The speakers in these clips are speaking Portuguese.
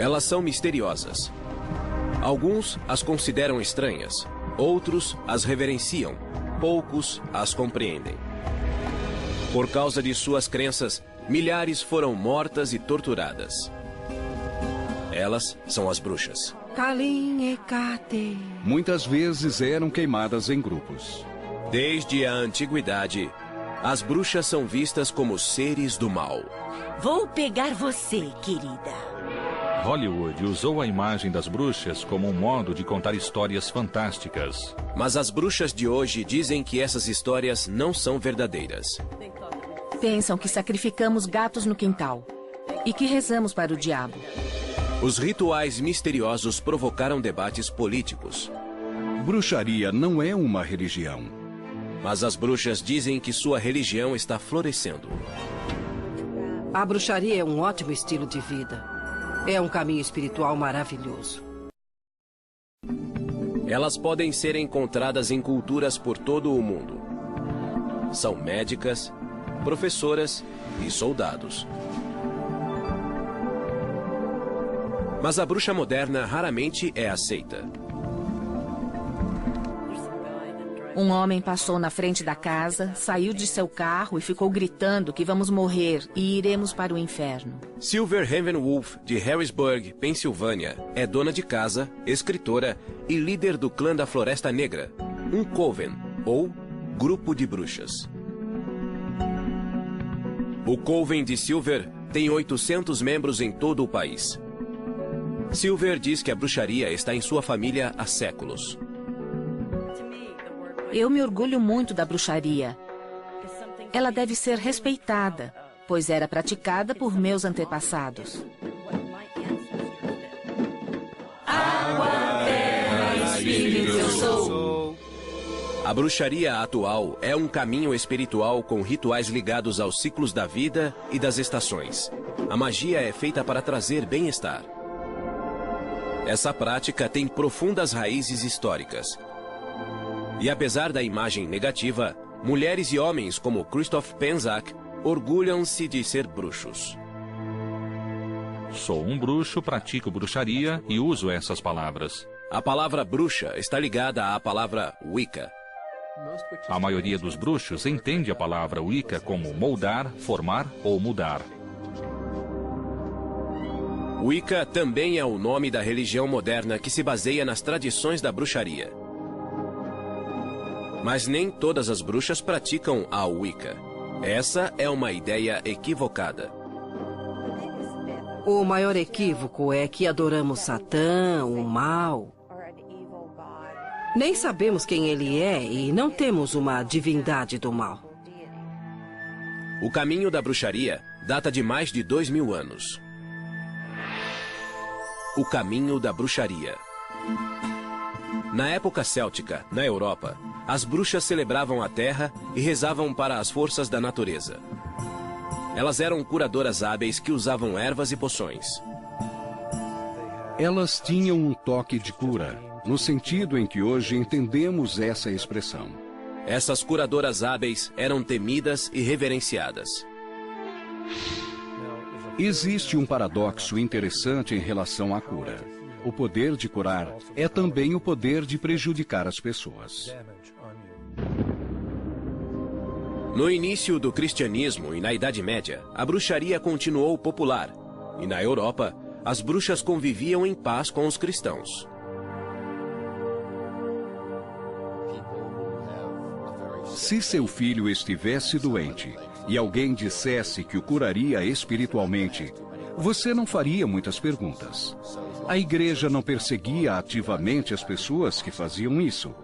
Elas são misteriosas. Alguns as consideram estranhas, outros as reverenciam, poucos as compreendem. Por causa de suas crenças, milhares foram mortas e torturadas. Elas são as bruxas. Muitas vezes eram queimadas em grupos. Desde a antiguidade, as bruxas são vistas como seres do mal. Vou pegar você, querida. Hollywood usou a imagem das bruxas como um modo de contar histórias fantásticas. Mas as bruxas de hoje dizem que essas histórias não são verdadeiras. Pensam que sacrificamos gatos no quintal e que rezamos para o diabo. Os rituais misteriosos provocaram debates políticos. Bruxaria não é uma religião. Mas as bruxas dizem que sua religião está florescendo. A bruxaria é um ótimo estilo de vida. É um caminho espiritual maravilhoso. Elas podem ser encontradas em culturas por todo o mundo. São médicas, professoras e soldados. Mas a bruxa moderna raramente é aceita. Um homem passou na frente da casa, saiu de seu carro e ficou gritando que vamos morrer e iremos para o inferno. Silver Ravenwolf, de Harrisburg, Pensilvânia, é dona de casa, escritora e líder do clã da Floresta Negra, um coven, ou grupo de bruxas. O coven de Silver tem 800 membros em todo o país. Silver diz que a bruxaria está em sua família há séculos. Eu me orgulho muito da bruxaria. Ela deve ser respeitada, pois era praticada por meus antepassados. Água, terra, espírito eu sou. A bruxaria atual é um caminho espiritual com rituais ligados aos ciclos da vida e das estações. A magia é feita para trazer bem-estar. Essa prática tem profundas raízes históricas. E apesar da imagem negativa, mulheres e homens como Christoph Penczak orgulham-se de ser bruxos. Sou um bruxo, pratico bruxaria e uso essas palavras. A palavra bruxa está ligada à palavra Wicca. A maioria dos bruxos entende a palavra Wicca como moldar, formar ou mudar. Wicca também é o nome da religião moderna que se baseia nas tradições da bruxaria. Mas nem todas as bruxas praticam a Wicca. Essa é uma ideia equivocada. O maior equívoco é que adoramos Satã, o mal. Nem sabemos quem ele é e não temos uma divindade do mal. O caminho da bruxaria data de mais de 2000 anos. O caminho da bruxaria. Na época céltica, na Europa, as bruxas celebravam a terra e rezavam para as forças da natureza. Elas eram curadoras hábeis que usavam ervas e poções. Elas tinham um toque de cura, no sentido em que hoje entendemos essa expressão. Essas curadoras hábeis eram temidas e reverenciadas. Existe um paradoxo interessante em relação à cura. O poder de curar é também o poder de prejudicar as pessoas. No início do cristianismo e na Idade Média, a bruxaria continuou popular. E na Europa, as bruxas conviviam em paz com os cristãos. Se seu filho estivesse doente e alguém dissesse que o curaria espiritualmente, você não faria muitas perguntas. A igreja não perseguia ativamente as pessoas que faziam isso,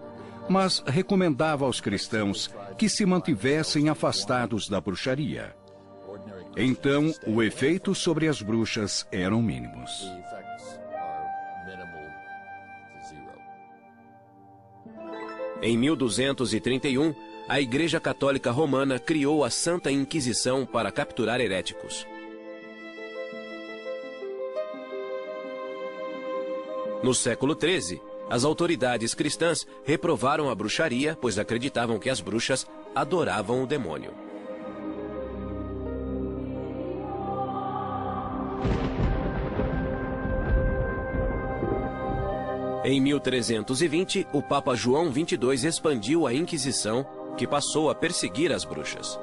mas recomendava aos cristãos que se mantivessem afastados da bruxaria. Então, o efeito sobre as bruxas eram mínimos. Em 1231, a Igreja Católica Romana criou a Santa Inquisição para capturar heréticos. No século XIII, as autoridades cristãs reprovaram a bruxaria, pois acreditavam que as bruxas adoravam o demônio. Em 1320, o Papa João XXII expandiu a Inquisição, que passou a perseguir as bruxas.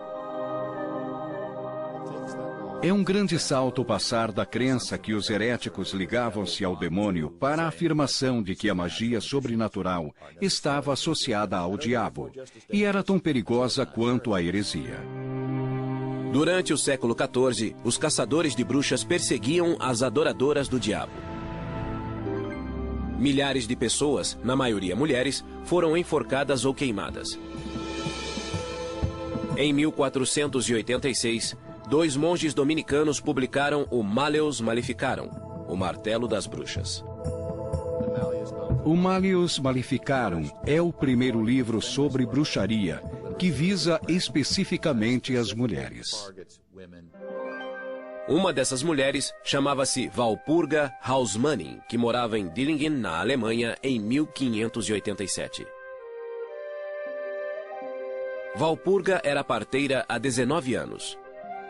É um grande salto passar da crença que os heréticos ligavam-se ao demônio para a afirmação de que a magia sobrenatural estava associada ao diabo e era tão perigosa quanto a heresia. Durante o século XIV, os caçadores de bruxas perseguiam as adoradoras do diabo. Milhares de pessoas, na maioria mulheres, foram enforcadas ou queimadas. Em 1486, 2 monges dominicanos publicaram o Malleus Maleficarum, o martelo das bruxas. O Malleus Maleficarum é o primeiro livro sobre bruxaria que visa especificamente as mulheres. Uma dessas mulheres chamava-se Walpurga Hausmann, que morava em Dillingen, na Alemanha, em 1587. Walpurga era parteira há 19 anos.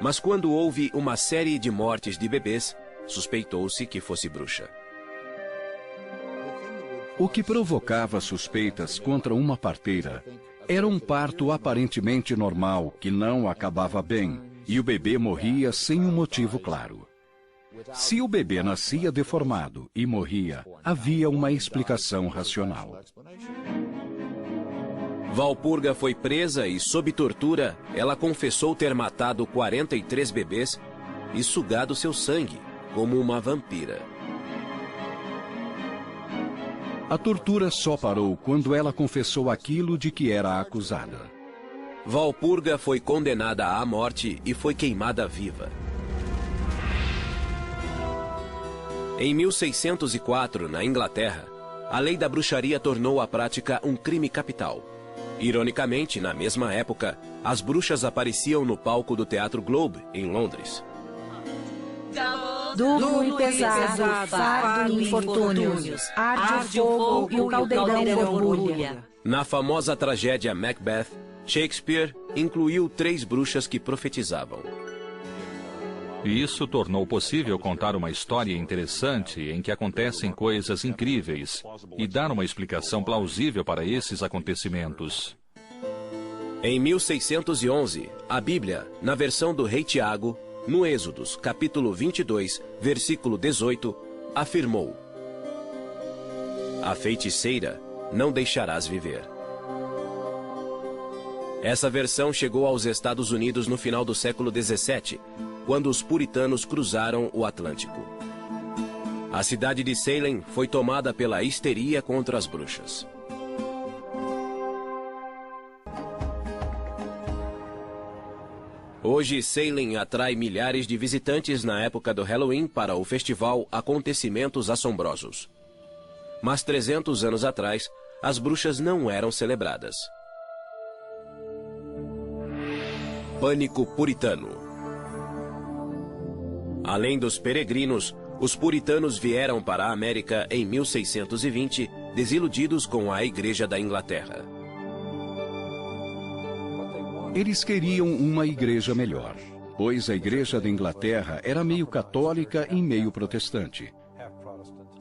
Mas quando houve uma série de mortes de bebês, suspeitou-se que fosse bruxa. O que provocava suspeitas contra uma parteira era um parto aparentemente normal que não acabava bem e o bebê morria sem um motivo claro. Se o bebê nascia deformado e morria, havia uma explicação racional. Walpurga foi presa e, sob tortura, ela confessou ter matado 43 bebês e sugado seu sangue, como uma vampira. A tortura só parou quando ela confessou aquilo de que era acusada. Walpurga foi condenada à morte e foi queimada viva. Em 1604, na Inglaterra, a lei da bruxaria tornou a prática um crime capital. Ironicamente, na mesma época, as bruxas apareciam no palco do Teatro Globe, em Londres. Duplo e pesado, fardo e infortúnios, arde o fogo e o caldeirão borbulha. Na famosa tragédia Macbeth, Shakespeare incluiu 3 bruxas que profetizavam. Isso tornou possível contar uma história interessante em que acontecem coisas incríveis e dar uma explicação plausível para esses acontecimentos. Em 1611, a Bíblia, na versão do rei Tiago, no Êxodos, capítulo 22, versículo 18, afirmou: "A feiticeira não deixarás viver." Essa versão chegou aos Estados Unidos no final do século XVII, quando os puritanos cruzaram o Atlântico. A cidade de Salem foi tomada pela histeria contra as bruxas. Hoje, Salem atrai milhares de visitantes na época do Halloween para o festival Acontecimentos Assombrosos. Mas 300 anos atrás, as bruxas não eram celebradas. Pânico puritano. Além dos peregrinos, os puritanos vieram para a América em 1620, desiludidos com a Igreja da Inglaterra. Eles queriam uma igreja melhor, pois a Igreja da Inglaterra era meio católica e meio protestante.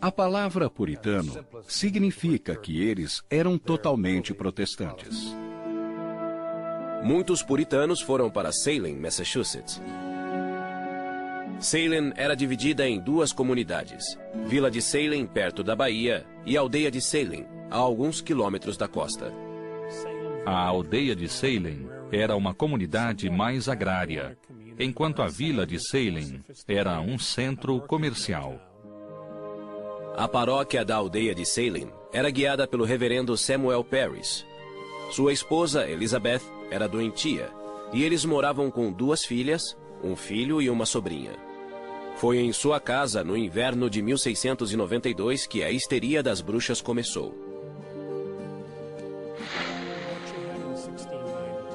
A palavra puritano significa que eles eram totalmente protestantes. Muitos puritanos foram para Salem, Massachusetts. Salem era dividida em 2 comunidades: Vila de Salem, perto da Bahia, e Aldeia de Salem, a alguns quilômetros da costa. A aldeia de Salem era uma comunidade mais agrária, enquanto a vila de Salem era um centro comercial. A paróquia da aldeia de Salem era guiada pelo reverendo Samuel Parris. Sua esposa, Elizabeth, era doentia, e eles moravam com 2 filhas, um filho e uma sobrinha. Foi em sua casa, no inverno de 1692, que a histeria das bruxas começou.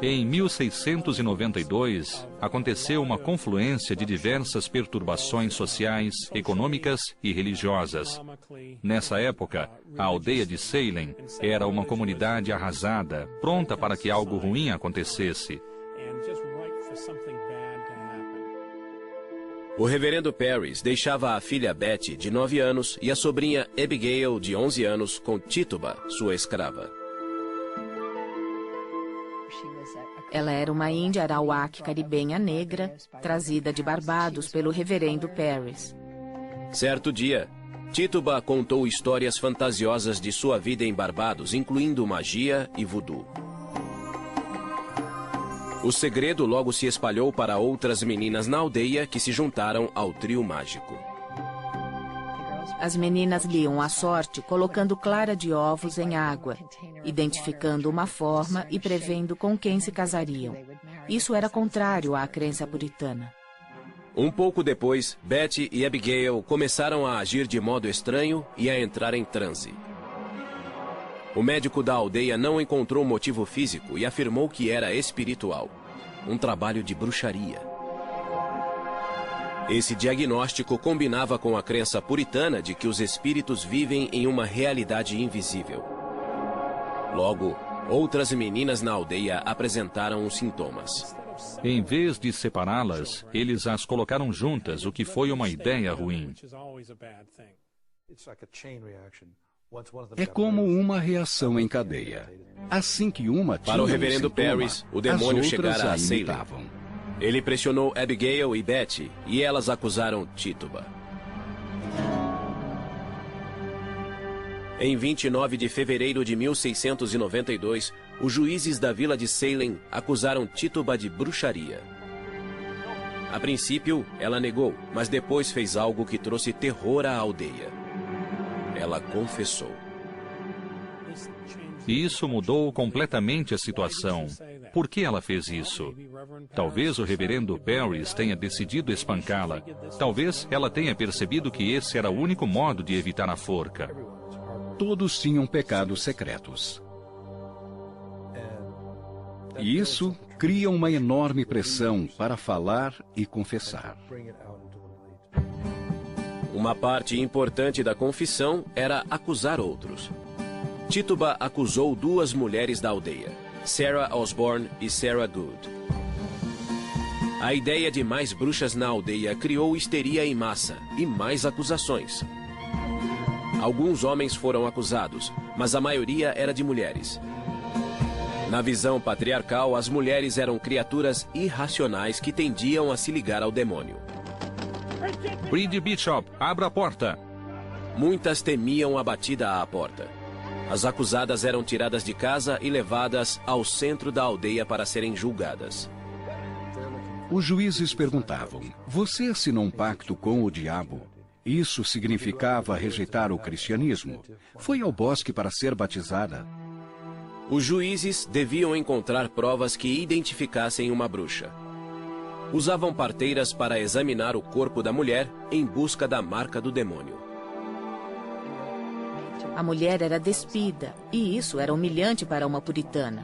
Em 1692, aconteceu uma confluência de diversas perturbações sociais, econômicas e religiosas. Nessa época, a aldeia de Salem era uma comunidade arrasada, pronta para que algo ruim acontecesse. O reverendo Parris deixava a filha Betty, de 9 anos, e a sobrinha Abigail, de 11 anos, com Tituba, sua escrava. Ela era uma índia arawak caribenha negra, trazida de Barbados pelo reverendo Parris. Certo dia, Tituba contou histórias fantasiosas de sua vida em Barbados, incluindo magia e voodoo. O segredo logo se espalhou para outras meninas na aldeia que se juntaram ao trio mágico. As meninas liam a sorte colocando clara de ovos em água, identificando uma forma e prevendo com quem se casariam. Isso era contrário à crença puritana. Um pouco depois, Betty e Abigail começaram a agir de modo estranho e a entrar em transe. O médico da aldeia não encontrou motivo físico e afirmou que era espiritual, um trabalho de bruxaria. Esse diagnóstico combinava com a crença puritana de que os espíritos vivem em uma realidade invisível. Logo, outras meninas na aldeia apresentaram os sintomas. Em vez de separá-las, eles as colocaram juntas, o que foi uma ideia ruim. É como uma reação em cadeia. Assim que uma tinha Para o reverendo sintoma, Parris, o demônio as outras chegara a a Salem. imitavam. Ele pressionou Abigail e Betty, e elas acusaram Tituba. Em 29 de fevereiro de 1692, os juízes da vila de Salem acusaram Tituba de bruxaria. A princípio, ela negou, mas depois fez algo que trouxe terror à aldeia. Ela confessou. E isso mudou completamente a situação. Por que ela fez isso? Talvez o reverendo Parris tenha decidido espancá-la. Talvez ela tenha percebido que esse era o único modo de evitar a forca. Todos tinham pecados secretos. E isso cria uma enorme pressão para falar e confessar. Uma parte importante da confissão era acusar outros. Tituba acusou 2 mulheres da aldeia, Sarah Osborne e Sarah Good. A ideia de mais bruxas na aldeia criou histeria em massa e mais acusações. Alguns homens foram acusados, mas a maioria era de mulheres. Na visão patriarcal, as mulheres eram criaturas irracionais que tendiam a se ligar ao demônio. Bride Bishop, abra a porta! Muitas temiam a batida à porta. As acusadas eram tiradas de casa e levadas ao centro da aldeia para serem julgadas. Os juízes perguntavam: você assinou um pacto com o diabo? Isso significava rejeitar o cristianismo. Foi ao bosque para ser batizada. Os juízes deviam encontrar provas que identificassem uma bruxa. Usavam parteiras para examinar o corpo da mulher em busca da marca do demônio. A mulher era despida, e isso era humilhante para uma puritana.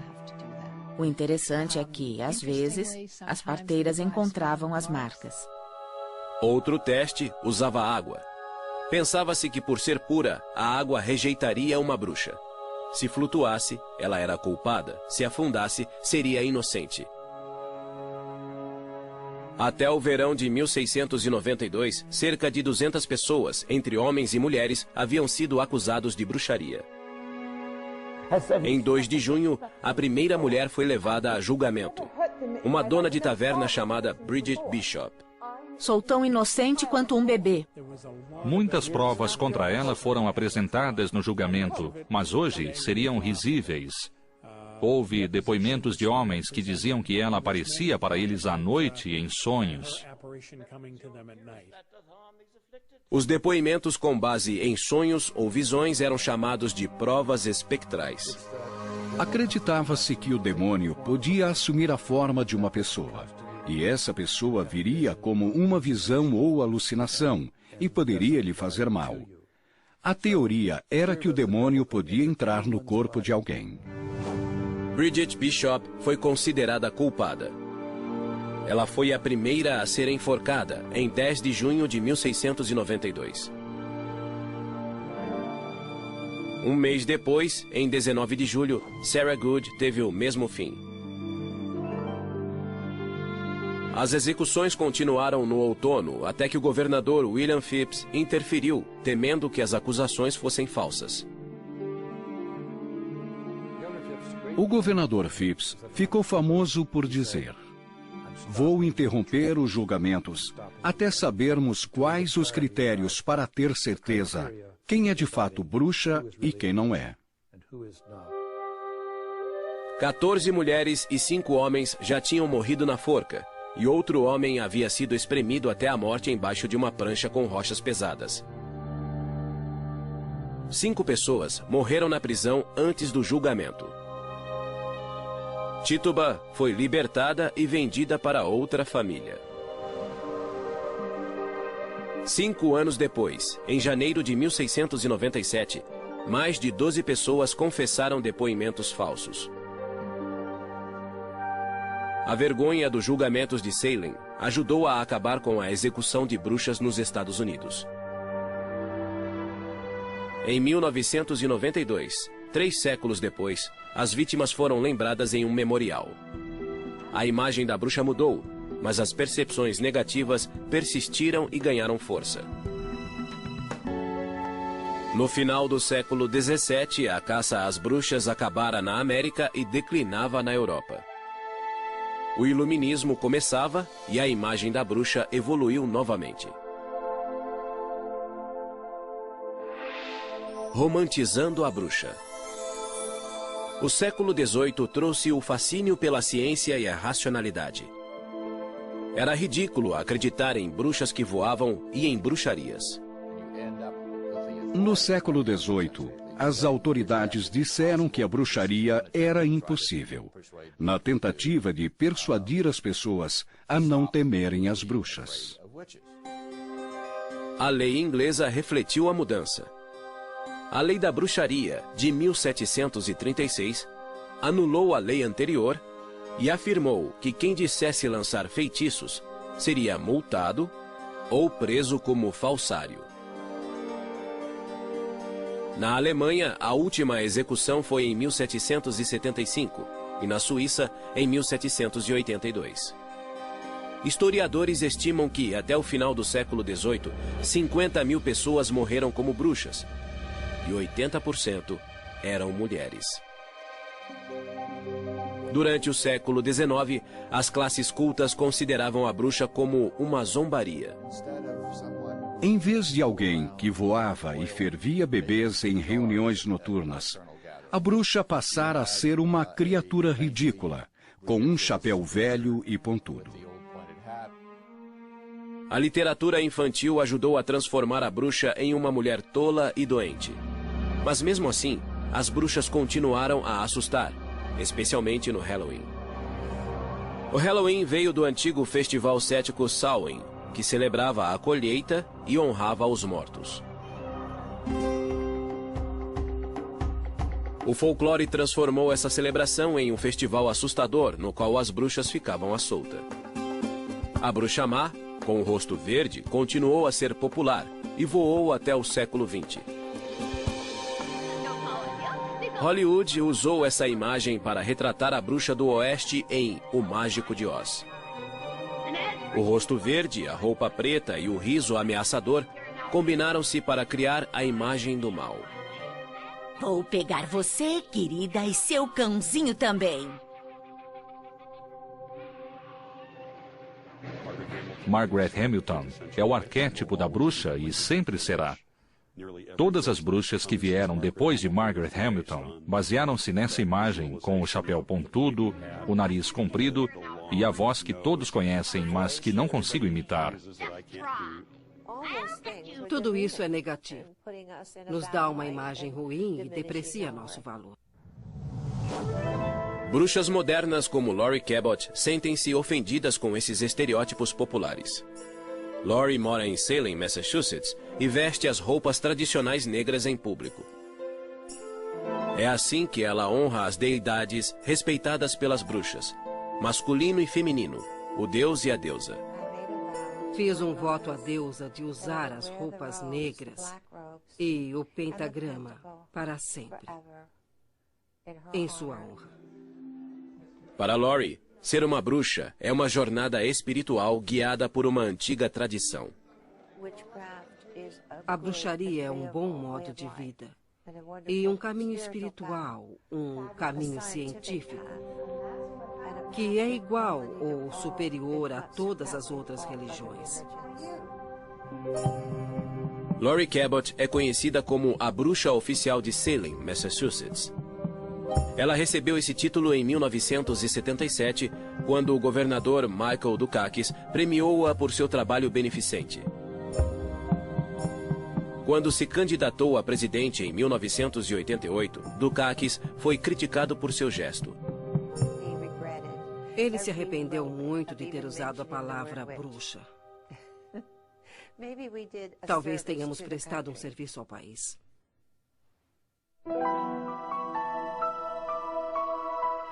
O interessante é que, às vezes, as parteiras encontravam as marcas. Outro teste usava água. Pensava-se que, por ser pura, a água rejeitaria uma bruxa. Se flutuasse, ela era culpada. Se afundasse, seria inocente. Até o verão de 1692, cerca de 200 pessoas, entre homens e mulheres, haviam sido acusados de bruxaria. Em 2 de junho, a primeira mulher foi levada a julgamento. Uma dona de taverna chamada Bridget Bishop. Sou tão inocente quanto um bebê. Muitas provas contra ela foram apresentadas no julgamento, mas hoje seriam risíveis. Houve depoimentos de homens que diziam que ela aparecia para eles à noite em sonhos. Os depoimentos com base em sonhos ou visões eram chamados de provas espectrais. Acreditava-se que o demônio podia assumir a forma de uma pessoa. E essa pessoa viria como uma visão ou alucinação e poderia lhe fazer mal. A teoria era que o demônio podia entrar no corpo de alguém. Bridget Bishop foi considerada culpada. Ela foi a primeira a ser enforcada em 10 de junho de 1692. Um mês depois, em 19 de julho, Sarah Good teve o mesmo fim. As execuções continuaram no outono até que o governador William Phips interferiu, temendo que as acusações fossem falsas. O governador Phips ficou famoso por dizer: "Vou interromper os julgamentos até sabermos quais os critérios para ter certeza quem é de fato bruxa e quem não é." 14 mulheres e 5 homens já tinham morrido na forca, e outro homem havia sido espremido até a morte embaixo de uma prancha com rochas pesadas. 5 pessoas morreram na prisão antes do julgamento. Tituba foi libertada e vendida para outra família. 5 anos depois, em janeiro de 1697, mais de 12 pessoas confessaram depoimentos falsos. A vergonha dos julgamentos de Salem ajudou a acabar com a execução de bruxas nos Estados Unidos. Em 1992, 3 séculos depois, as vítimas foram lembradas em um memorial. A imagem da bruxa mudou, mas as percepções negativas persistiram e ganharam força. No final do século XVII, a caça às bruxas acabara na América e declinava na Europa. O iluminismo começava e a imagem da bruxa evoluiu novamente. Romantizando a bruxa. O século XVIII trouxe o fascínio pela ciência e a racionalidade. Era ridículo acreditar em bruxas que voavam e em bruxarias. No século XVIII, as autoridades disseram que a bruxaria era impossível, na tentativa de persuadir as pessoas a não temerem as bruxas. A lei inglesa refletiu a mudança. A Lei da Bruxaria, de 1736, anulou a lei anterior e afirmou que quem dissesse lançar feitiços seria multado ou preso como falsário. Na Alemanha, a última execução foi em 1775 e na Suíça, em 1782. Historiadores estimam que, até o final do século XVIII, 50 mil pessoas morreram como bruxas e 80% eram mulheres. Durante o século XIX, as classes cultas consideravam a bruxa como uma zombaria. Em vez de alguém que voava e fervia bebês em reuniões noturnas, a bruxa passara a ser uma criatura ridícula, com um chapéu velho e pontudo. A literatura infantil ajudou a transformar a bruxa em uma mulher tola e doente. Mas mesmo assim, as bruxas continuaram a assustar, especialmente no Halloween. O Halloween veio do antigo festival cético Samhain, que celebrava a colheita e honrava os mortos. O folclore transformou essa celebração em um festival assustador, no qual as bruxas ficavam à solta. A bruxa má, com o rosto verde, continuou a ser popular e voou até o século XX. Hollywood usou essa imagem para retratar a bruxa do Oeste em O Mágico de Oz. O rosto verde, a roupa preta e o riso ameaçador combinaram-se para criar a imagem do mal. Vou pegar você, querida, e seu cãozinho também. Margaret Hamilton é o arquétipo da bruxa e sempre será. Todas as bruxas que vieram depois de Margaret Hamilton basearam-se nessa imagem, com o chapéu pontudo, o nariz comprido e a voz que todos conhecem, mas que não consigo imitar. Tudo isso é negativo. Nos dá uma imagem ruim e deprecia nosso valor. Bruxas modernas como Laurie Cabot sentem-se ofendidas com esses estereótipos populares. Laurie mora em Salem, Massachusetts, e veste as roupas tradicionais negras em público. É assim que ela honra as deidades respeitadas pelas bruxas, masculino e feminino, o deus e a deusa. Fiz um voto à deusa de usar as roupas negras e o pentagrama para sempre, em sua honra. Para Laurie, Ser uma bruxa é uma jornada espiritual guiada por uma antiga tradição. A bruxaria é um bom modo de vida e um caminho espiritual, um caminho científico, que é igual ou superior a todas as outras religiões. Laurie Cabot é conhecida como a bruxa oficial de Salem, Massachusetts. Ela recebeu esse título em 1977, quando o governador Michael Dukakis premiou-a por seu trabalho beneficente. Quando se candidatou a presidente em 1988, Dukakis foi criticado por seu gesto. Ele se arrependeu muito de ter usado a palavra bruxa. Talvez tenhamos prestado um serviço ao país.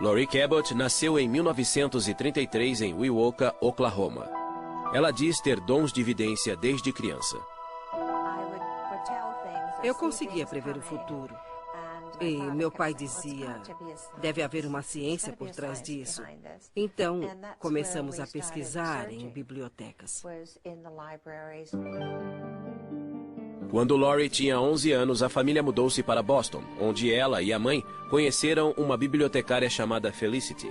Laurie Cabot nasceu em 1933 em Wewoka, Oklahoma. Ela diz ter dons de vidência desde criança. Eu conseguia prever o futuro. E meu pai dizia, deve haver uma ciência por trás disso. Então, começamos a pesquisar em bibliotecas. Quando Laurie tinha 11 anos, a família mudou-se para Boston, onde ela e a mãe conheceram uma bibliotecária chamada Felicity.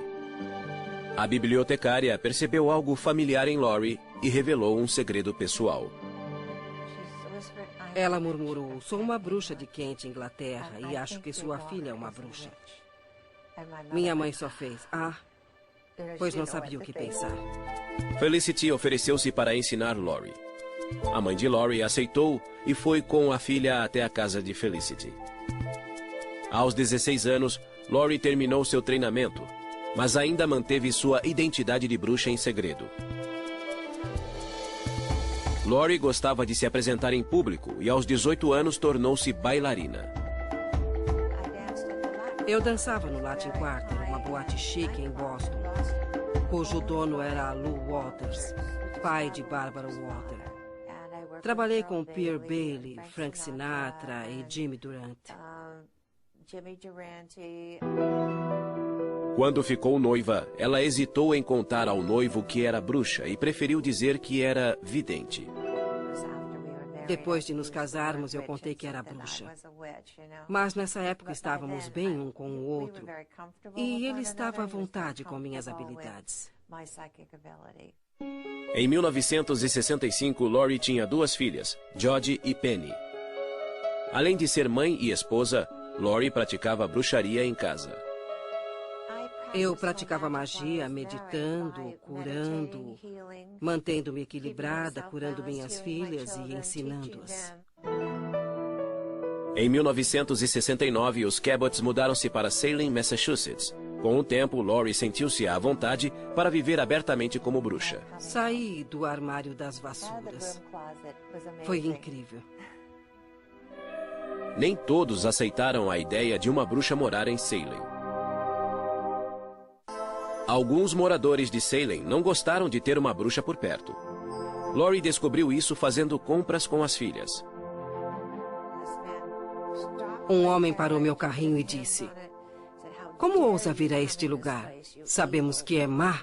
A bibliotecária percebeu algo familiar em Laurie e revelou um segredo pessoal. Ela murmurou, sou uma bruxa de Kent, Inglaterra, e acho que sua filha é uma bruxa. Minha mãe só fez, pois não sabia o que pensar. Felicity ofereceu-se para ensinar Laurie. A mãe de Laurie aceitou e foi com a filha até a casa de Felicity. Aos 16 anos, Laurie terminou seu treinamento, mas ainda manteve sua identidade de bruxa em segredo. Laurie gostava de se apresentar em público e aos 18 anos tornou-se bailarina. Eu dançava no Latin Quarter, uma boate chique em Boston, cujo dono era Lou Walters, pai de Barbara Walters. Trabalhei com Pierre Bailey, Frank Sinatra e Jimmy Durante. Quando ficou noiva, ela hesitou em contar ao noivo que era bruxa e preferiu dizer que era vidente. Depois de nos casarmos, eu contei que era bruxa. Mas nessa época estávamos bem um com o outro e ele estava à vontade com minhas habilidades. Em 1965, Laurie tinha 2 filhas, Jodie e Penny. Além de ser mãe e esposa, Laurie praticava bruxaria em casa. Eu praticava magia, meditando, curando, mantendo-me equilibrada, curando minhas filhas e ensinando-as. Em 1969, os Cabots mudaram-se para Salem, Massachusetts. Com o tempo, Laurie sentiu-se à vontade para viver abertamente como bruxa. Saí do armário das vassouras. Foi incrível. Nem todos aceitaram a ideia de uma bruxa morar em Salem. Alguns moradores de Salem não gostaram de ter uma bruxa por perto. Laurie descobriu isso fazendo compras com as filhas. Um homem parou meu carrinho e disse, como ousa vir a este lugar? Sabemos que é má.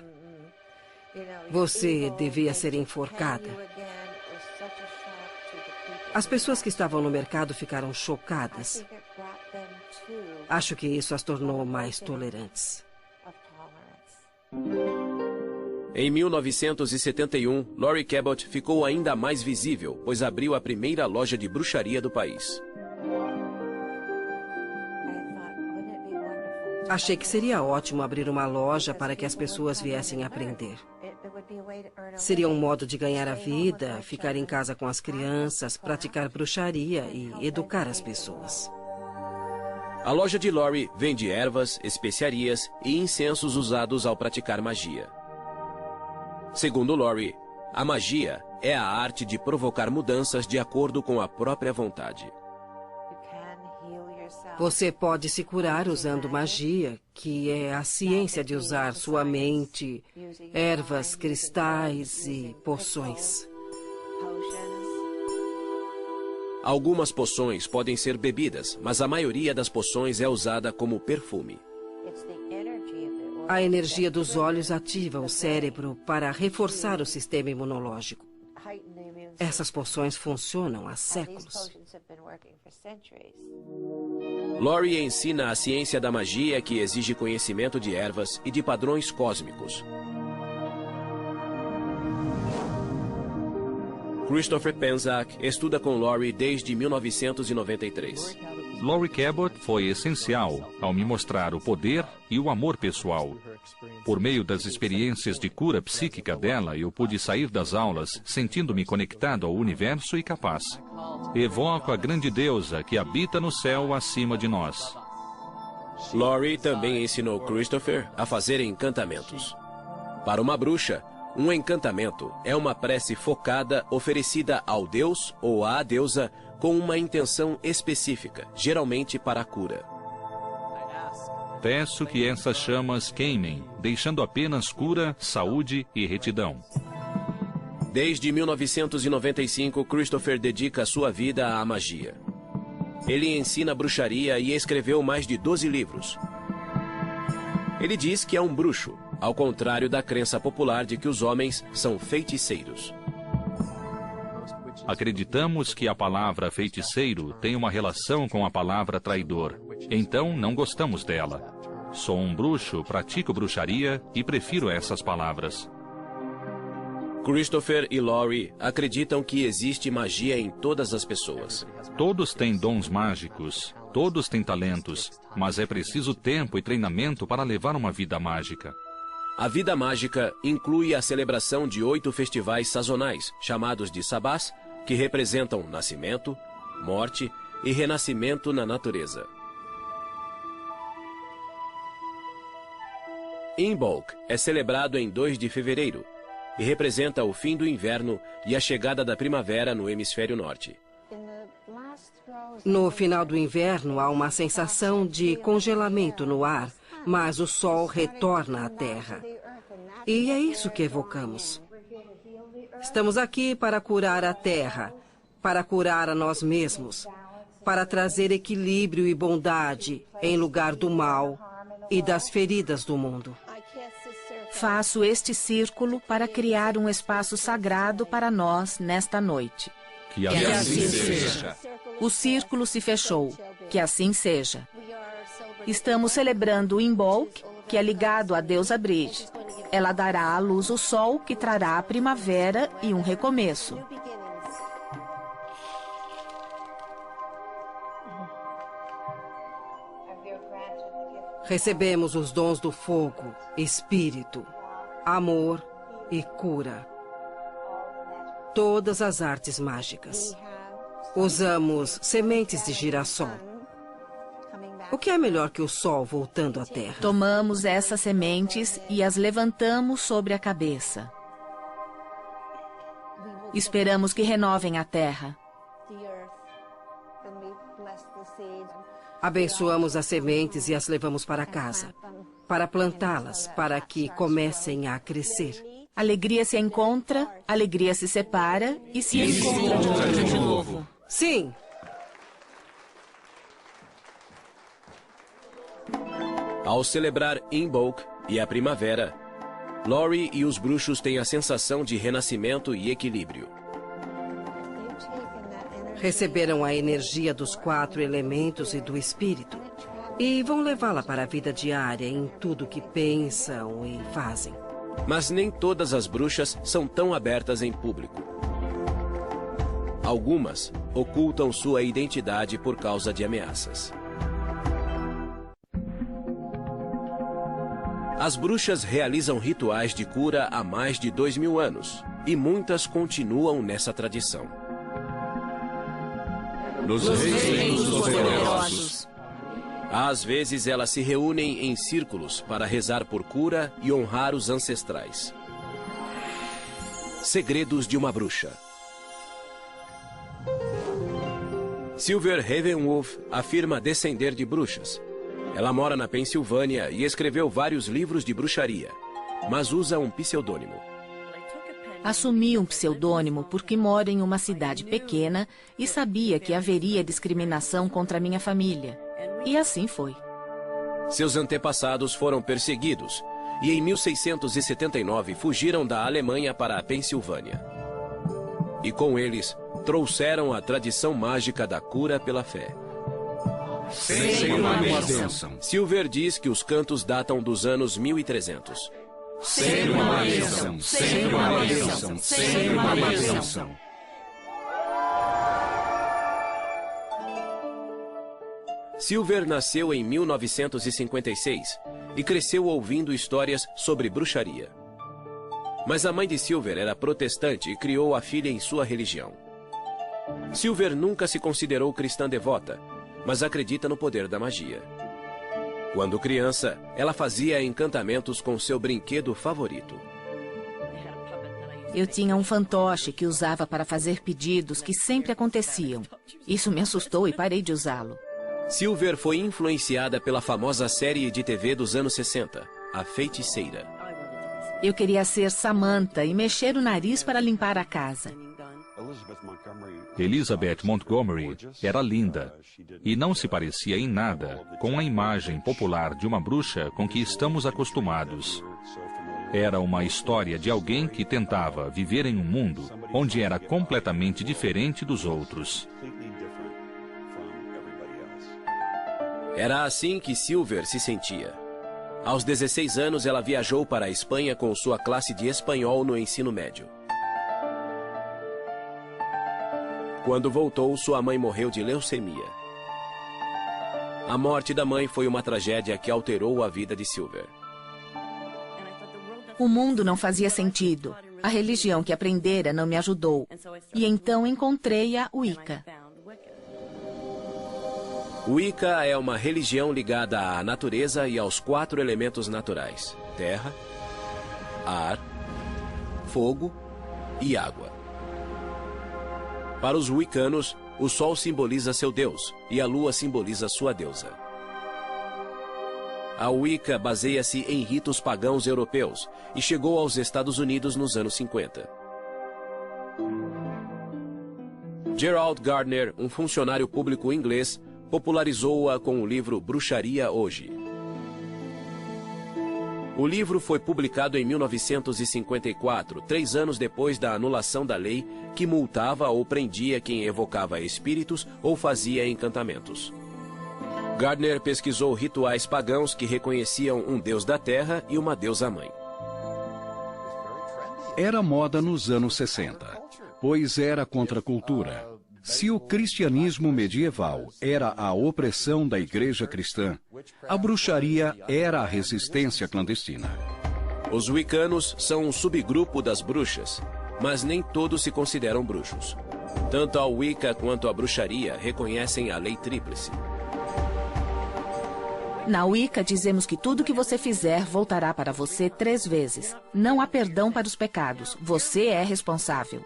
Você devia ser enforcada. As pessoas que estavam no mercado ficaram chocadas. Acho que isso as tornou mais tolerantes. Em 1971, Laurie Cabot ficou ainda mais visível, pois abriu a primeira loja de bruxaria do país. Achei que seria ótimo abrir uma loja para que as pessoas viessem aprender. Seria um modo de ganhar a vida, ficar em casa com as crianças, praticar bruxaria e educar as pessoas. A loja de Laurie vende ervas, especiarias e incensos usados ao praticar magia. Segundo Laurie, a magia é a arte de provocar mudanças de acordo com a própria vontade. Você pode se curar usando magia, que é a ciência de usar sua mente, ervas, cristais e poções. Algumas poções podem ser bebidas, mas a maioria das poções é usada como perfume. A energia dos olhos ativa o cérebro para reforçar o sistema imunológico. Essas poções funcionam há séculos. Laurie ensina a ciência da magia, que exige conhecimento de ervas e de padrões cósmicos. Christopher Penczak estuda com Laurie desde 1993. Laurie Cabot foi essencial ao me mostrar o poder e o amor pessoal. Por meio das experiências de cura psíquica dela, eu pude sair das aulas sentindo-me conectado ao universo e capaz. Evoco a grande deusa que habita no céu acima de nós. Laurie também ensinou Christopher a fazer encantamentos. Para uma bruxa, um encantamento é uma prece focada oferecida ao deus ou à deusa com uma intenção específica, geralmente para a cura. Peço que essas chamas queimem, deixando apenas cura, saúde e retidão. Desde 1995, Christopher dedica sua vida à magia. Ele ensina bruxaria e escreveu mais de 12 livros. Ele diz que é um bruxo, ao contrário da crença popular de que os homens são feiticeiros. Acreditamos que a palavra feiticeiro tem uma relação com a palavra traidor. Então, não gostamos dela. Sou um bruxo, pratico bruxaria e prefiro essas palavras. Christopher e Laurie acreditam que existe magia em todas as pessoas. Todos têm dons mágicos, todos têm talentos, mas é preciso tempo e treinamento para levar uma vida mágica. A vida mágica inclui a celebração de 8 festivais sazonais, chamados de sabás, que representam nascimento, morte e renascimento na natureza. Imbolc é celebrado em 2 de fevereiro e representa o fim do inverno e a chegada da primavera no hemisfério norte. No final do inverno, há uma sensação de congelamento no ar, mas o sol retorna à Terra. E é isso que evocamos. Estamos aqui para curar a Terra, para curar a nós mesmos, para trazer equilíbrio e bondade em lugar do mal e das feridas do mundo. Faço este círculo para criar um espaço sagrado para nós nesta noite. Que assim seja. O círculo se fechou. Que assim seja. Estamos celebrando Imbolc, que é ligado à deusa Bridge. Ela dará à luz o sol, que trará a primavera e um recomeço. Recebemos os dons do fogo, espírito, amor e cura. Todas as artes mágicas. Usamos sementes de girassol. O que é melhor que o sol voltando à Terra? Tomamos essas sementes e as levantamos sobre a cabeça. Esperamos que renovem a Terra. Abençoamos as sementes e as levamos para casa, para plantá-las, para que comecem a crescer. Alegria se encontra, alegria se separa e se encontra de novo. Sim! Ao celebrar Imbolc e a primavera, Laurie e os bruxos têm a sensação de renascimento e equilíbrio. Receberam a energia dos 4 elementos e do espírito e vão levá-la para a vida diária em tudo que pensam e fazem. Mas nem todas as bruxas são tão abertas em público. Algumas ocultam sua identidade por causa de ameaças. As bruxas realizam rituais de cura há mais de 2000 anos e muitas continuam nessa tradição. Nos reinos dos poderosos. Às vezes elas se reúnem em círculos para rezar por cura e honrar os ancestrais. Segredos de uma bruxa. Silver Ravenwolf afirma descender de bruxas. Ela mora na Pensilvânia e escreveu vários livros de bruxaria, mas usa um pseudônimo. Assumi um pseudônimo porque moro em uma cidade pequena e sabia que haveria discriminação contra minha família. E assim foi. Seus antepassados foram perseguidos e em 1679 fugiram da Alemanha para a Pensilvânia. E com eles, trouxeram a tradição mágica da cura pela fé. Sem uma bênção. Silver diz que os cantos datam dos anos 1300. Sem uma bênção. Sem uma bênção. Sem uma bênção. Silver nasceu em 1956 e cresceu ouvindo histórias sobre bruxaria. Mas a mãe de Silver era protestante e criou a filha em sua religião. Silver nunca se considerou cristã devota, mas acredita no poder da magia. Quando criança, ela fazia encantamentos com seu brinquedo favorito. Eu tinha um fantoche que usava para fazer pedidos que sempre aconteciam. Isso me assustou e parei de usá-lo. Silver foi influenciada pela famosa série de TV dos anos 60, A Feiticeira. Eu queria ser Samantha e mexer o nariz para limpar a casa. Elizabeth Montgomery era linda e não se parecia em nada com a imagem popular de uma bruxa com que estamos acostumados. Era uma história de alguém que tentava viver em um mundo onde era completamente diferente dos outros. Era assim que Silver se sentia. Aos 16 anos, ela viajou para a Espanha com sua classe de espanhol no ensino médio. Quando voltou, sua mãe morreu de leucemia. A morte da mãe foi uma tragédia que alterou a vida de Silver. O mundo não fazia sentido. A religião que aprendera não me ajudou. E então encontrei a Wicca. Wicca é uma religião ligada à natureza e aos 4 elementos naturais: terra, ar, fogo e água. Para os wiccanos, o sol simboliza seu deus e a lua simboliza sua deusa. A Wicca baseia-se em ritos pagãos europeus e chegou aos Estados Unidos nos anos 50. Gerald Gardner, um funcionário público inglês, popularizou-a com o livro Bruxaria Hoje. O livro foi publicado em 1954, 3 anos depois da anulação da lei que multava ou prendia quem evocava espíritos ou fazia encantamentos. Gardner pesquisou rituais pagãos que reconheciam um deus da terra e uma deusa-mãe. Era moda nos anos 60, pois era contra a cultura. Se o cristianismo medieval era a opressão da igreja cristã, a bruxaria era a resistência clandestina. Os wiccanos são um subgrupo das bruxas, mas nem todos se consideram bruxos. Tanto a Wicca quanto a bruxaria reconhecem a lei tríplice. Na Wicca dizemos que tudo que você fizer voltará para você 3 vezes. Não há perdão para os pecados. Você é responsável.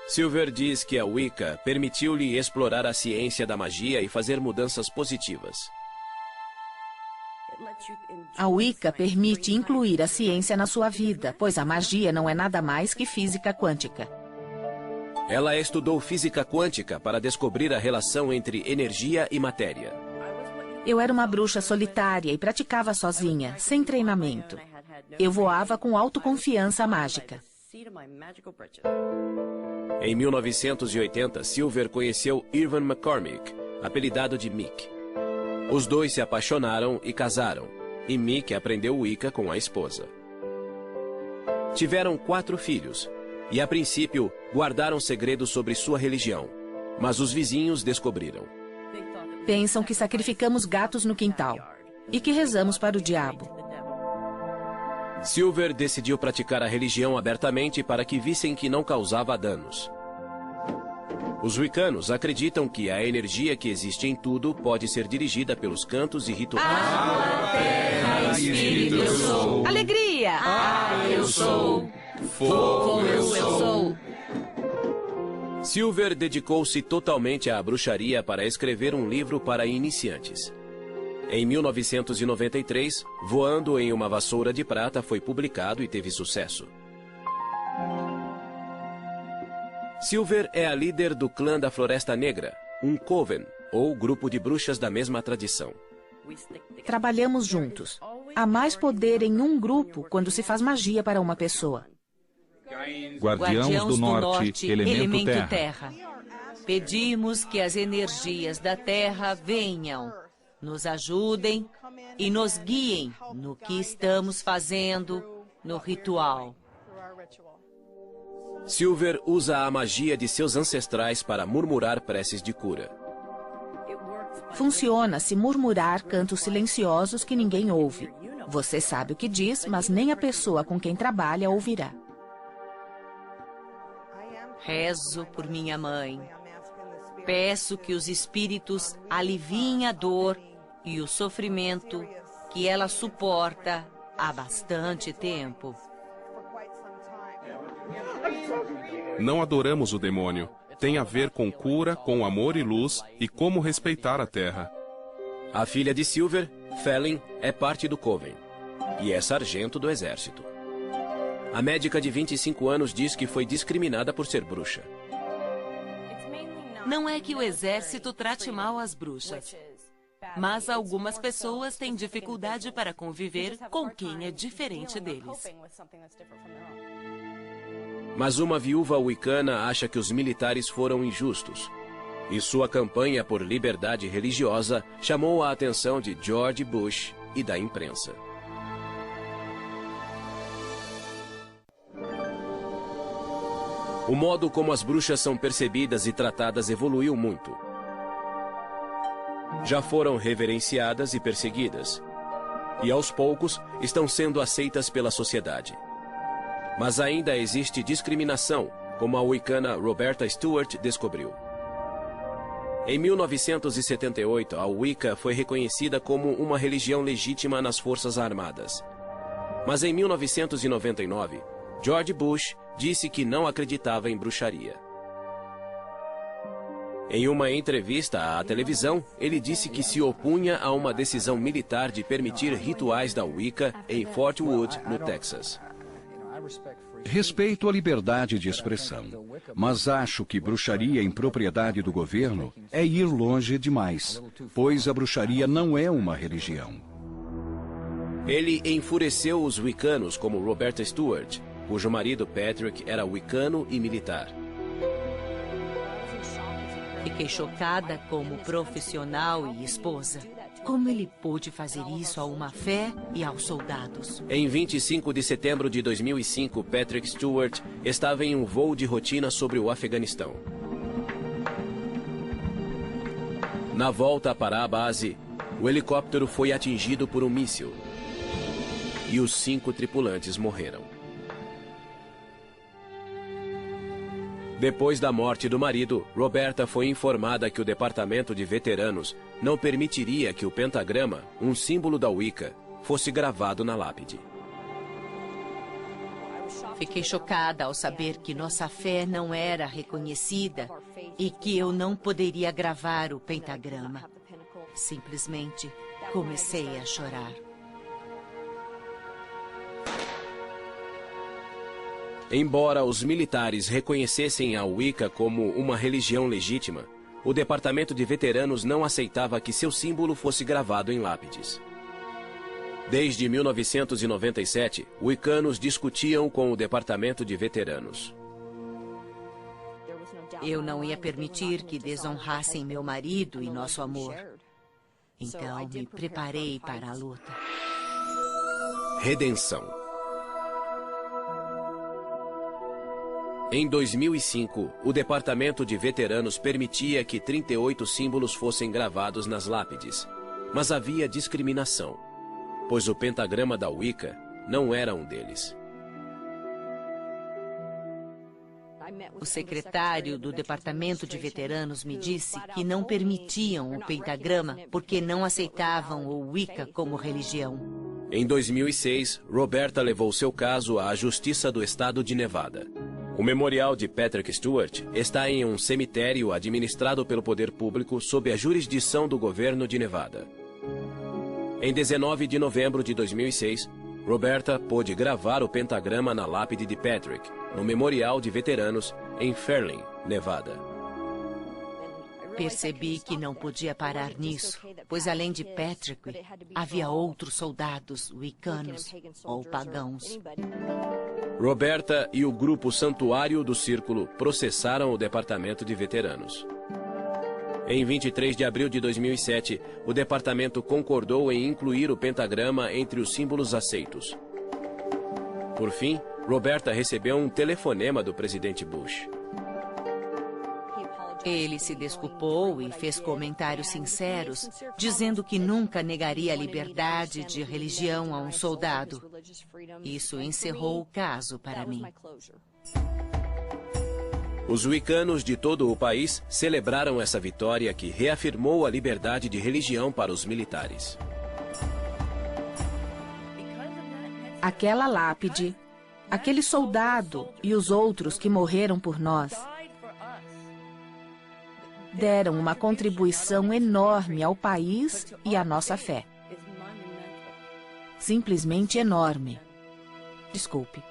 Silver diz que a Wicca permitiu-lhe explorar a ciência da magia e fazer mudanças positivas. A Wicca permite incluir a ciência na sua vida, pois a magia não é nada mais que física quântica. Ela estudou física quântica para descobrir a relação entre energia e matéria. Eu era uma bruxa solitária e praticava sozinha, sem treinamento. Eu voava com autoconfiança mágica. Em 1980, Silver conheceu Irvin McCormick, apelidado de Mick. Os dois se apaixonaram e casaram, e Mick aprendeu Wicca com a esposa. Tiveram 4 filhos, e a princípio guardaram segredos sobre sua religião, mas os vizinhos descobriram. Pensam que sacrificamos gatos no quintal e que rezamos para o diabo. Silver decidiu praticar a religião abertamente para que vissem que não causava danos. Os wiccanos acreditam que a energia que existe em tudo pode ser dirigida pelos cantos e rituais. Terra, espírito, eu sou. Alegria! Eu sou. Fogo, eu sou. Silver dedicou-se totalmente à bruxaria para escrever um livro para iniciantes. Em 1993, Voando em uma Vassoura de Prata foi publicado e teve sucesso. Silver é a líder do clã da Floresta Negra, um coven, ou grupo de bruxas da mesma tradição. Trabalhamos juntos. Há mais poder em um grupo quando se faz magia para uma pessoa. Guardiãos do Norte, elemento terra. Pedimos que as energias da Terra venham, nos ajudem e nos guiem no que estamos fazendo no ritual. Silver usa a magia de seus ancestrais para murmurar preces de cura. Funciona se murmurar cantos silenciosos que ninguém ouve. Você sabe o que diz, mas nem a pessoa com quem trabalha ouvirá. Rezo por minha mãe. Peço que os espíritos aliviem a dor e o sofrimento que ela suporta há bastante tempo. Não adoramos o demônio. Tem a ver com cura, com amor e luz e como respeitar a Terra. A filha de Silver, Fallin, é parte do Coven e é sargento do exército. A médica de 25 anos diz que foi discriminada por ser bruxa. Não é que o exército trate mal as bruxas, mas algumas pessoas têm dificuldade para conviver com quem é diferente deles. Mas uma viúva wicana acha que os militares foram injustos. E sua campanha por liberdade religiosa chamou a atenção de George Bush e da imprensa. O modo como as bruxas são percebidas e tratadas evoluiu muito. Já foram reverenciadas e perseguidas. E aos poucos estão sendo aceitas pela sociedade. Mas ainda existe discriminação, como a wicana Roberta Stewart descobriu. Em 1978, a Wicca foi reconhecida como uma religião legítima nas Forças Armadas. Mas em 1999, George Bush disse que não acreditava em bruxaria. Em uma entrevista à televisão, ele disse que se opunha a uma decisão militar de permitir rituais da Wicca em Fort Wood, no Texas. Respeito à liberdade de expressão, mas acho que bruxaria em propriedade do governo é ir longe demais, pois a bruxaria não é uma religião. Ele enfureceu os wicanos como Roberta Stewart, cujo marido Patrick era wicano e militar. Fiquei chocada como profissional e esposa. Como ele pôde fazer isso a uma fé e aos soldados? Em 25 de setembro de 2005, Patrick Stewart estava em um voo de rotina sobre o Afeganistão. Na volta para a base, o helicóptero foi atingido por um míssil. E os 5 tripulantes morreram. Depois da morte do marido, Roberta foi informada que o departamento de veteranos não permitiria que o pentagrama, um símbolo da Wicca, fosse gravado na lápide. Fiquei chocada ao saber que nossa fé não era reconhecida e que eu não poderia gravar o pentagrama. Simplesmente comecei a chorar. Embora os militares reconhecessem a Wicca como uma religião legítima, o departamento de veteranos não aceitava que seu símbolo fosse gravado em lápides. Desde 1997, wicanos discutiam com o departamento de veteranos. Eu não ia permitir que desonrassem meu marido e nosso amor. Então me preparei para a luta. Redenção. Em 2005, o Departamento de Veteranos permitia que 38 símbolos fossem gravados nas lápides. Mas havia discriminação, pois o pentagrama da Wicca não era um deles. O secretário do Departamento de Veteranos me disse que não permitiam o pentagrama porque não aceitavam o Wicca como religião. Em 2006, Roberta levou seu caso à Justiça do Estado de Nevada. O memorial de Patrick Stewart está em um cemitério administrado pelo poder público sob a jurisdição do governo de Nevada. Em 19 de novembro de 2006, Roberta pôde gravar o pentagrama na lápide de Patrick, no memorial de veteranos em Fairlane, Nevada. Percebi que não podia parar nisso, pois além de Patrick, havia outros soldados wiccanos ou pagãos. Roberta e o grupo Santuário do Círculo processaram o Departamento de Veteranos. Em 23 de abril de 2007, o departamento concordou em incluir o pentagrama entre os símbolos aceitos. Por fim, Roberta recebeu um telefonema do presidente Bush. Ele se desculpou e fez comentários sinceros, dizendo que nunca negaria a liberdade de religião a um soldado. Isso encerrou o caso para mim. Os wiccanos de todo o país celebraram essa vitória que reafirmou a liberdade de religião para os militares. Aquela lápide, aquele soldado e os outros que morreram por nós deram uma contribuição enorme ao país e à nossa fé. Simplesmente enorme. Desculpe.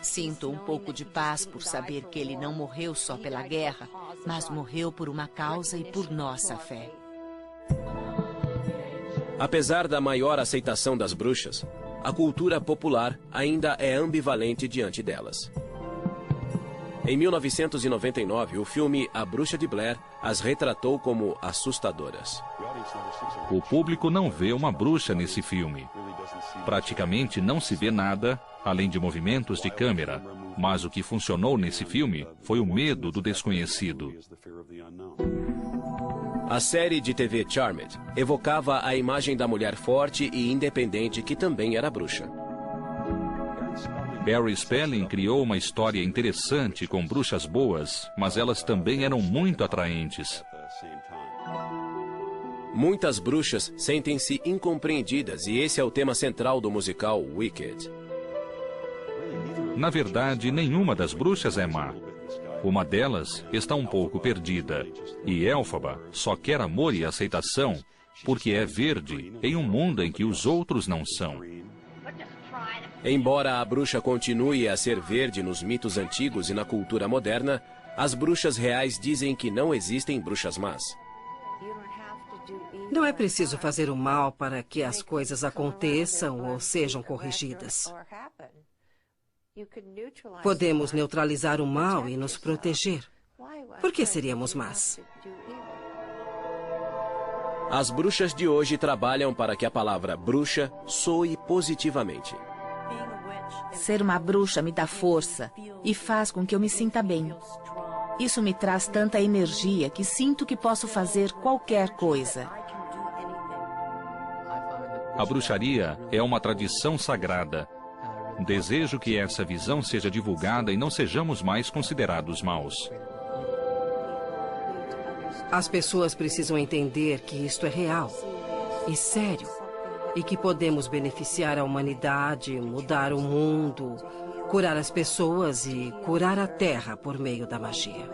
Sinto um pouco de paz por saber que ele não morreu só pela guerra, mas morreu por uma causa e por nossa fé. Apesar da maior aceitação das bruxas, a cultura popular ainda é ambivalente diante delas. Em 1999, o filme A Bruxa de Blair as retratou como assustadoras. O público não vê uma bruxa nesse filme. Praticamente não se vê nada, além de movimentos de câmera. Mas o que funcionou nesse filme foi o medo do desconhecido. A série de TV Charmed evocava a imagem da mulher forte e independente que também era bruxa. Barry Spelling criou uma história interessante com bruxas boas, mas elas também eram muito atraentes. Muitas bruxas sentem-se incompreendidas e esse é o tema central do musical Wicked. Na verdade, nenhuma das bruxas é má. Uma delas está um pouco perdida, e Elphaba só quer amor e aceitação porque é verde em um mundo em que os outros não são. Embora a bruxa continue a ser verde nos mitos antigos e na cultura moderna, as bruxas reais dizem que não existem bruxas más. Não é preciso fazer o mal para que as coisas aconteçam ou sejam corrigidas. Podemos neutralizar o mal e nos proteger. Por que seríamos más? As bruxas de hoje trabalham para que a palavra bruxa soe positivamente. Ser uma bruxa me dá força e faz com que eu me sinta bem. Isso me traz tanta energia que sinto que posso fazer qualquer coisa. A bruxaria é uma tradição sagrada. Desejo que essa visão seja divulgada e não sejamos mais considerados maus. As pessoas precisam entender que isto é real e sério. E que podemos beneficiar a humanidade, mudar o mundo, curar as pessoas e curar a Terra por meio da magia.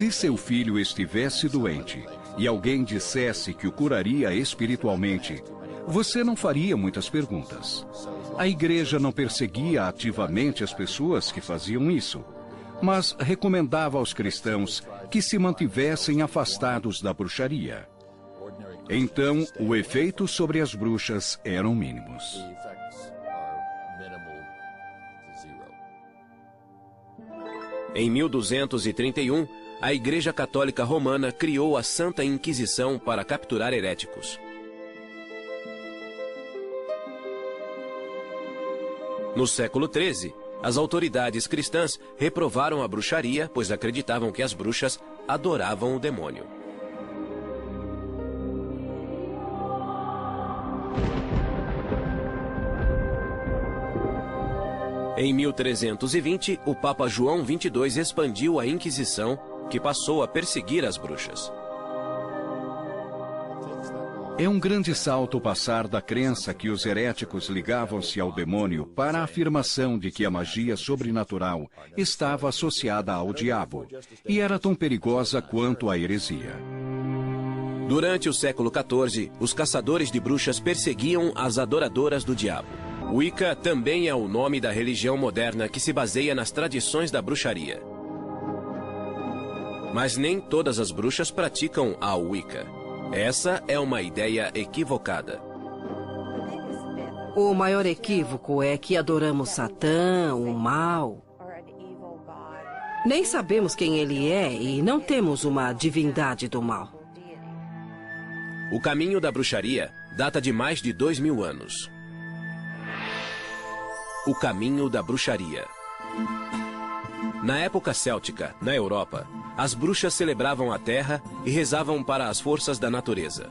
Se seu filho estivesse doente e alguém dissesse que o curaria espiritualmente, você não faria muitas perguntas. A igreja não perseguia ativamente as pessoas que faziam isso, mas recomendava aos cristãos que se mantivessem afastados da bruxaria. Então, o efeito sobre as bruxas eram mínimos. Em 1231, a Igreja Católica Romana criou a Santa Inquisição para capturar heréticos. No século XIII, as autoridades cristãs reprovaram a bruxaria, pois acreditavam que as bruxas adoravam o demônio. Em 1320, o Papa João XXII expandiu a Inquisição, que passou a perseguir as bruxas. É um grande salto passar da crença que os heréticos ligavam-se ao demônio para a afirmação de que a magia sobrenatural estava associada ao diabo e era tão perigosa quanto a heresia. Durante o século XIV, os caçadores de bruxas perseguiam as adoradoras do diabo. Wicca também é o nome da religião moderna que se baseia nas tradições da bruxaria. Mas nem todas as bruxas praticam a Wicca. Essa é uma ideia equivocada. O maior equívoco é que adoramos Satã, o mal. Nem sabemos quem ele é e não temos uma divindade do mal. O caminho da bruxaria data de mais de 2000 anos. O caminho da bruxaria. Na época céltica, na Europa, as bruxas celebravam a terra e rezavam para as forças da natureza.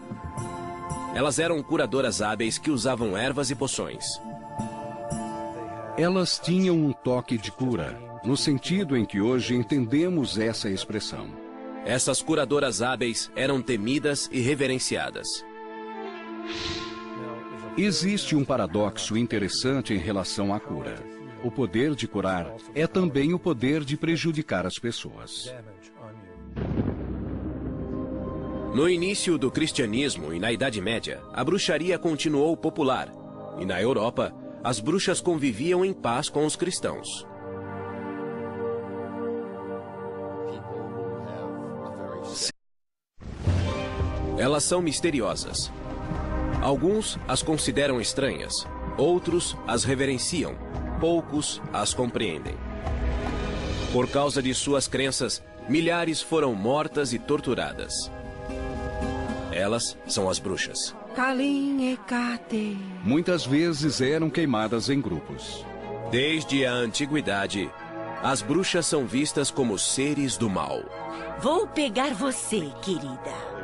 Elas eram curadoras hábeis que usavam ervas e poções. Elas tinham um toque de cura, no sentido em que hoje entendemos essa expressão. Essas curadoras hábeis eram temidas e reverenciadas. Existe um paradoxo interessante em relação à cura. O poder de curar é também o poder de prejudicar as pessoas. No início do cristianismo e na Idade Média, a bruxaria continuou popular. E na Europa, as bruxas conviviam em paz com os cristãos. Elas são misteriosas. Alguns as consideram estranhas, outros as reverenciam, poucos as compreendem. Por causa de suas crenças, milhares foram mortas e torturadas. Elas são as bruxas. Muitas vezes eram queimadas em grupos. Desde a antiguidade, as bruxas são vistas como seres do mal. Vou pegar você, querida.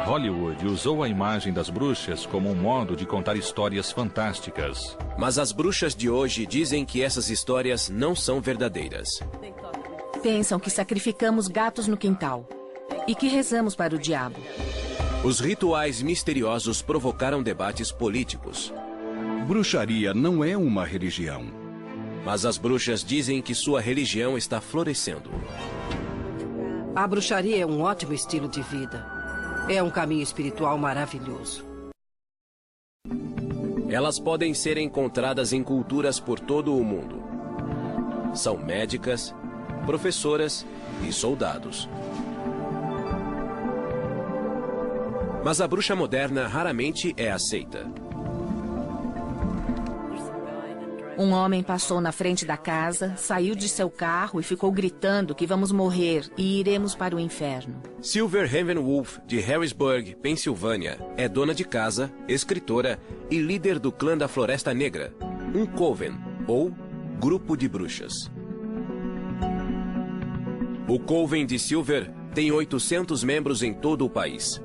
Hollywood usou a imagem das bruxas como um modo de contar histórias fantásticas. Mas as bruxas de hoje dizem que essas histórias não são verdadeiras. Pensam que sacrificamos gatos no quintal e que rezamos para o diabo. Os rituais misteriosos provocaram debates políticos. Bruxaria não é uma religião. Mas as bruxas dizem que sua religião está florescendo. A bruxaria é um ótimo estilo de vida. É um caminho espiritual maravilhoso. Elas podem ser encontradas em culturas por todo o mundo. São médicas, professoras e soldados. Mas a bruxa moderna raramente é aceita. Um homem passou na frente da casa, saiu de seu carro e ficou gritando que vamos morrer e iremos para o inferno. Silver Ravenwolf, de Harrisburg, Pensilvânia, é dona de casa, escritora e líder do clã da Floresta Negra, um coven, ou grupo de bruxas. O coven de Silver tem 800 membros em todo o país.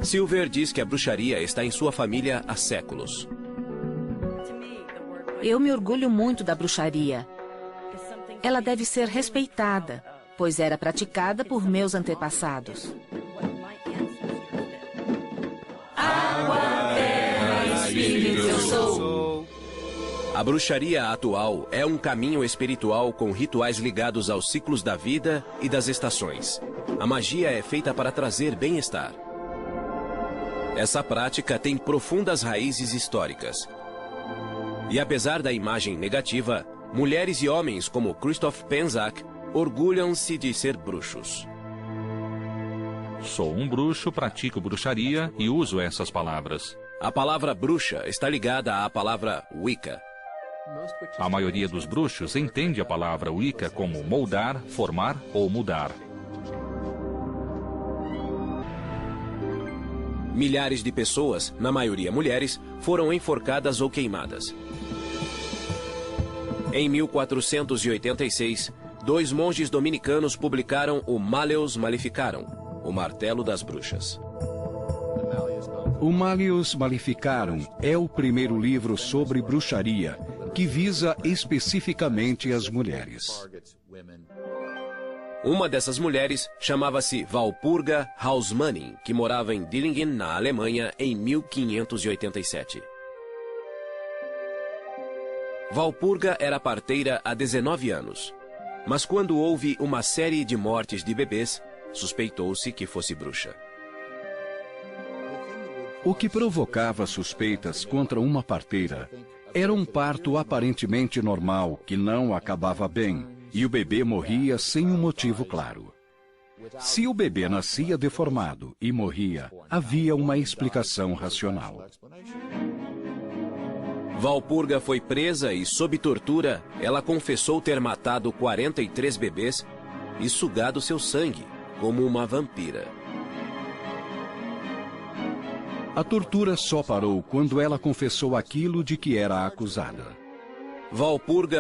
Silver diz que a bruxaria está em sua família há séculos. Eu me orgulho muito da bruxaria. Ela deve ser respeitada, pois era praticada por meus antepassados. Água, terra, espírito eu sou. A bruxaria atual é um caminho espiritual com rituais ligados aos ciclos da vida e das estações. A magia é feita para trazer bem-estar. Essa prática tem profundas raízes históricas. E apesar da imagem negativa, mulheres e homens como Christoph Penczak orgulham-se de ser bruxos. Sou um bruxo, pratico bruxaria e uso essas palavras. A palavra bruxa está ligada à palavra Wicca. A maioria dos bruxos entende a palavra Wicca como moldar, formar ou mudar. Milhares de pessoas, na maioria mulheres, foram enforcadas ou queimadas. Em 1486, 2 monges dominicanos publicaram o Malleus Maleficarum, o Martelo das Bruxas. O Malleus Maleficarum é o primeiro livro sobre bruxaria que visa especificamente as mulheres. Uma dessas mulheres chamava-se Walpurga Hausmann, que morava em Dillingen, na Alemanha, em 1587. Walpurga era parteira há 19 anos, mas quando houve uma série de mortes de bebês, suspeitou-se que fosse bruxa. O que provocava suspeitas contra uma parteira era um parto aparentemente normal que não acabava bem, e o bebê morria sem um motivo claro. Se o bebê nascia deformado e morria, havia uma explicação racional. Walpurga foi presa e, sob tortura, ela confessou ter matado 43 bebês e sugado seu sangue, como uma vampira. A tortura só parou quando ela confessou aquilo de que era acusada. Walpurga